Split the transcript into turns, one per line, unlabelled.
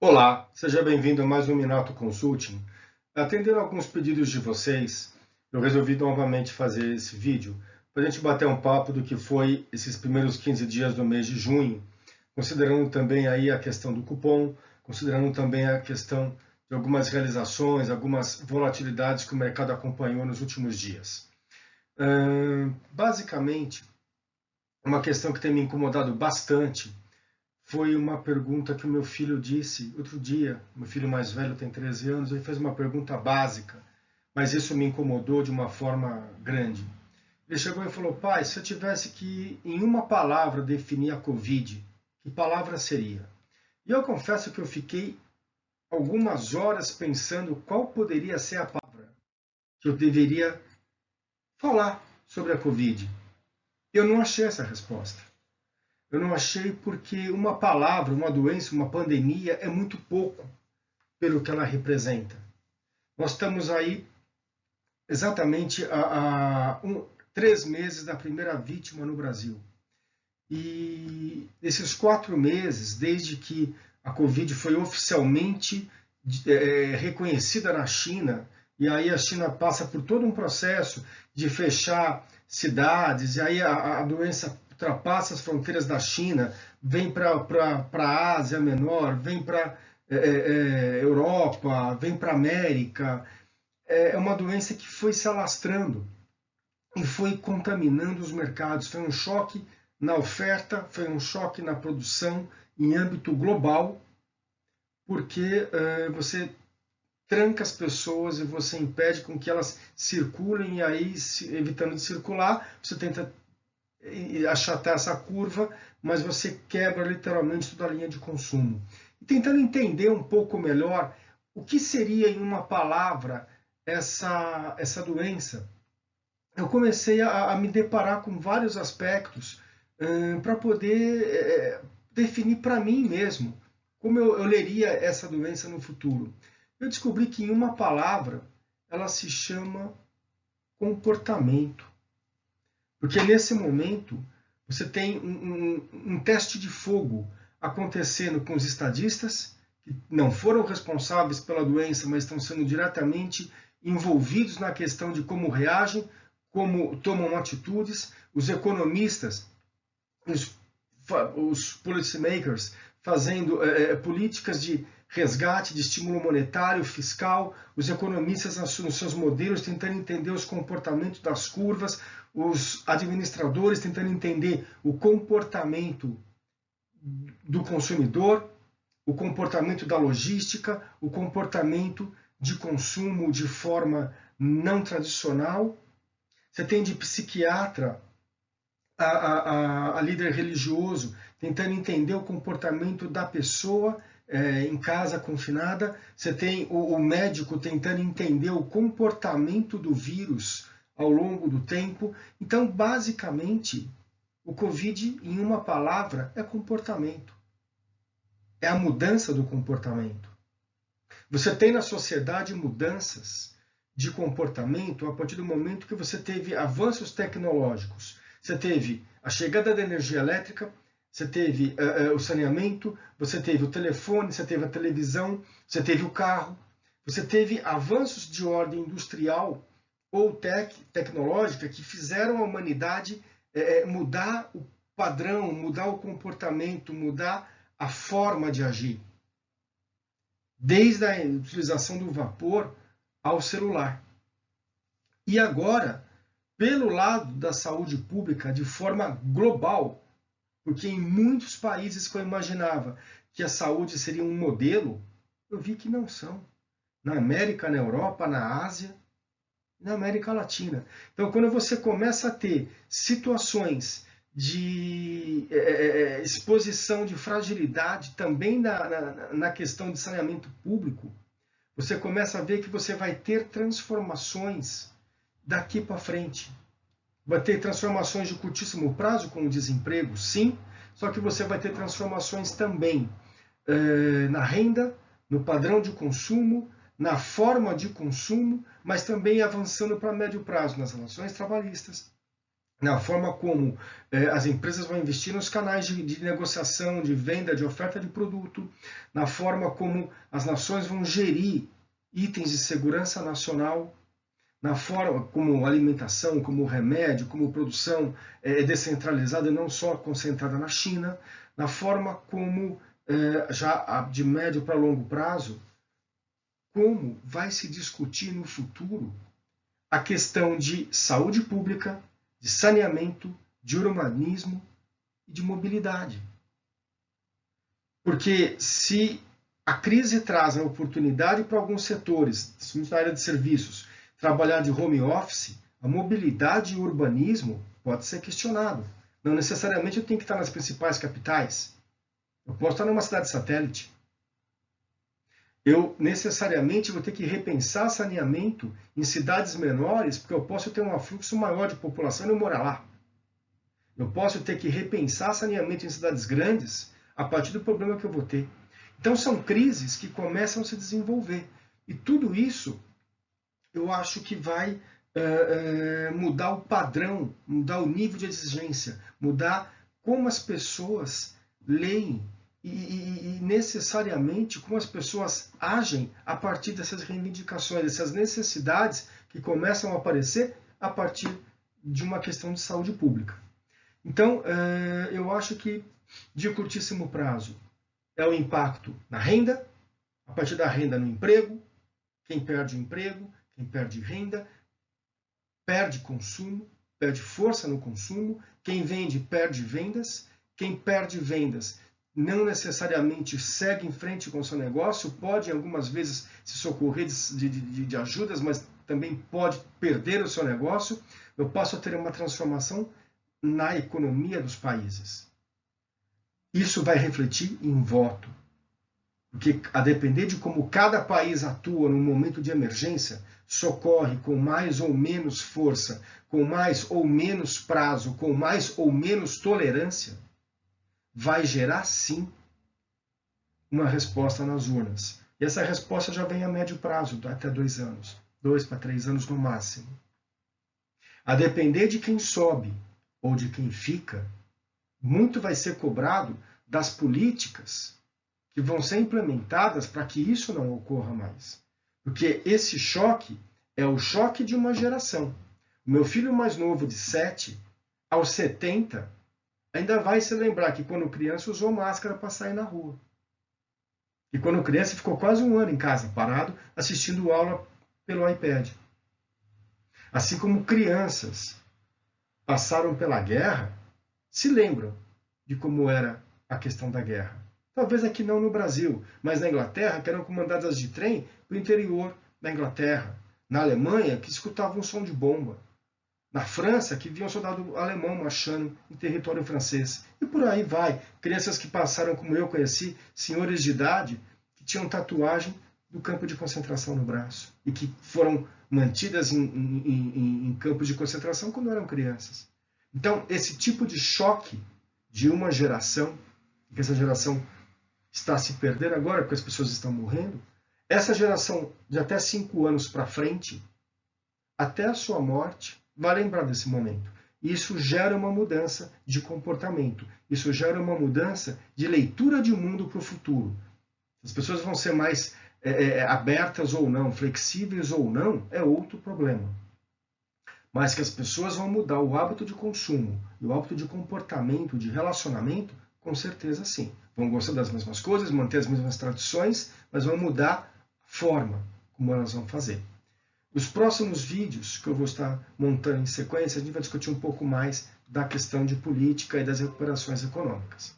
Olá, seja bem-vindo a mais um Minato Consulting. Atendendo alguns pedidos de vocês, eu resolvi novamente fazer esse vídeo para a gente bater um papo do que foi esses primeiros 15 dias do mês de junho, considerando também aí a questão do cupom, considerando também a questão de algumas realizações, algumas volatilidades que o mercado acompanhou nos últimos dias. Basicamente, uma questão que tem me incomodado bastante foi uma pergunta que o meu filho disse outro dia. Meu filho mais velho tem 13 anos, ele fez uma pergunta básica, mas isso me incomodou de uma forma grande. Ele chegou e falou: pai, se eu tivesse que, em uma palavra, definir a Covid, que palavra seria? E eu confesso que eu fiquei algumas horas pensando qual poderia ser a palavra que eu deveria falar sobre a Covid. Eu não achei essa resposta. Eu não achei porque uma palavra, uma doença, uma pandemia é muito pouco pelo que ela representa. Nós estamos aí exatamente há 3 meses da primeira vítima no Brasil. E esses 4 meses, desde que a Covid foi oficialmente reconhecida na China, e aí a China passa por todo um processo de fechar cidades, e aí a doença ultrapassa as fronteiras da China, vem para a Ásia Menor, vem para Europa, vem para a América. É uma doença que foi se alastrando e foi contaminando os mercados. Foi um choque na oferta, foi um choque na produção em âmbito global, porque você tranca as pessoas e você impede com que elas circulem, e aí, evitando de circular, você tenta achatar essa curva, mas você quebra literalmente toda a linha de consumo. E tentando entender um pouco melhor o que seria, em uma palavra, essa doença, eu comecei a me deparar com vários aspectos para poder definir para mim mesmo como eu leria essa doença no futuro. Eu descobri que, em uma palavra, ela se chama comportamento. Porque nesse momento você tem um teste de fogo acontecendo com os estadistas, que não foram responsáveis pela doença, mas estão sendo diretamente envolvidos na questão de como reagem, como tomam atitudes, os economistas, os policymakers fazendo políticas de resgate, de estímulo monetário, fiscal, os economistas nos seus modelos tentando entender os comportamentos das curvas, os administradores tentando entender o comportamento do consumidor, o comportamento da logística, o comportamento de consumo de forma não tradicional. Você tem de psiquiatra a líder religioso tentando entender o comportamento da pessoa em casa confinada. Você tem o médico tentando entender o comportamento do vírus ao longo do tempo. Então, basicamente, o Covid, em uma palavra, é comportamento. É a mudança do comportamento. Você tem na sociedade mudanças de comportamento a partir do momento que você teve avanços tecnológicos. Você teve a chegada da energia elétrica, você teve o saneamento, você teve o telefone, você teve a televisão, você teve o carro, você teve avanços de ordem industrial ou tecnológica que fizeram a humanidade mudar o padrão, mudar o comportamento, mudar a forma de agir. Desde a utilização do vapor ao celular. E agora, pelo lado da saúde pública, de forma global, porque em muitos países que eu imaginava que a saúde seria um modelo, eu vi que não são. Na América, na Europa, na Ásia, na América Latina. Então, quando você começa a ter situações de exposição de fragilidade também na questão de saneamento público, você começa a ver que você vai ter transformações daqui para frente. Vai ter transformações de curtíssimo prazo, com o desemprego, sim, só que você vai ter transformações também na renda, no padrão de consumo, na forma de consumo, mas também avançando para médio prazo nas relações trabalhistas, na forma como as empresas vão investir nos canais de negociação, de venda, de oferta de produto, na forma como as nações vão gerir itens de segurança nacional, na forma como alimentação, como remédio, como produção é descentralizada e não só concentrada na China, na forma como, já de médio para longo prazo, como vai se discutir no futuro a questão de saúde pública, de saneamento, de urbanismo e de mobilidade. Porque se a crise traz a oportunidade para alguns setores, na área de serviços, trabalhar de home office, a mobilidade e o urbanismo pode ser questionado. Não necessariamente eu tenho que estar nas principais capitais. Eu posso estar numa cidade satélite. Eu necessariamente vou ter que repensar saneamento em cidades menores, porque eu posso ter um afluxo maior de população e eu morar lá. Eu posso ter que repensar saneamento em cidades grandes a partir do problema que eu vou ter. Então são crises que começam a se desenvolver. E tudo isso eu acho que vai mudar o padrão, mudar o nível de exigência, mudar como as pessoas leem e necessariamente como as pessoas agem a partir dessas reivindicações, dessas necessidades que começam a aparecer a partir de uma questão de saúde pública. Então, eu acho que de curtíssimo prazo é o impacto na renda, a partir da renda no emprego, quem perde o emprego, quem perde renda, perde consumo, perde força no consumo, quem vende perde vendas, quem perde vendas não necessariamente segue em frente com o seu negócio, pode algumas vezes se socorrer de ajudas, mas também pode perder o seu negócio. Eu passo a ter uma transformação na economia dos países. Isso vai refletir em voto. Porque, a depender de como cada país atua no momento de emergência, socorre com mais ou menos força, com mais ou menos prazo, com mais ou menos tolerância, vai gerar, sim, uma resposta nas urnas. E essa resposta já vem a médio prazo, até 2 anos. 2 para 3 anos no máximo. A depender de quem sobe ou de quem fica, muito vai ser cobrado das políticas que vão ser implementadas para que isso não ocorra mais. Porque esse choque é o choque de uma geração. O meu filho mais novo, de 7, aos 70, ainda vai se lembrar que quando criança usou máscara para sair na rua. E quando criança ficou quase 1 ano em casa, parado, assistindo aula pelo iPad. Assim como crianças passaram pela guerra, se lembram de como era a questão da guerra. Talvez aqui não no Brasil, mas na Inglaterra, que eram comandadas de trem para o interior da Inglaterra. Na Alemanha, que escutavam um som de bomba. Na França, que via um soldado alemão marchando em território francês. E por aí vai. Crianças que passaram, como eu conheci, senhores de idade, que tinham tatuagem do campo de concentração no braço. E que foram mantidas em campos de concentração quando eram crianças. Então, esse tipo de choque de uma geração, que essa geração está a se perder agora, porque as pessoas estão morrendo, essa geração de até 5 anos para frente, até a sua morte, vai lembrar desse momento. Isso gera uma mudança de comportamento. Isso gera uma mudança de leitura de mundo para o futuro. As pessoas vão ser mais abertas ou não, flexíveis ou não, é outro problema. Mas que as pessoas vão mudar o hábito de consumo e o hábito de comportamento, de relacionamento, com certeza sim. Vão gostar das mesmas coisas, manter as mesmas tradições, mas vão mudar a forma como elas vão fazer. Os próximos vídeos que eu vou estar montando em sequência, a gente vai discutir um pouco mais da questão de política e das recuperações econômicas.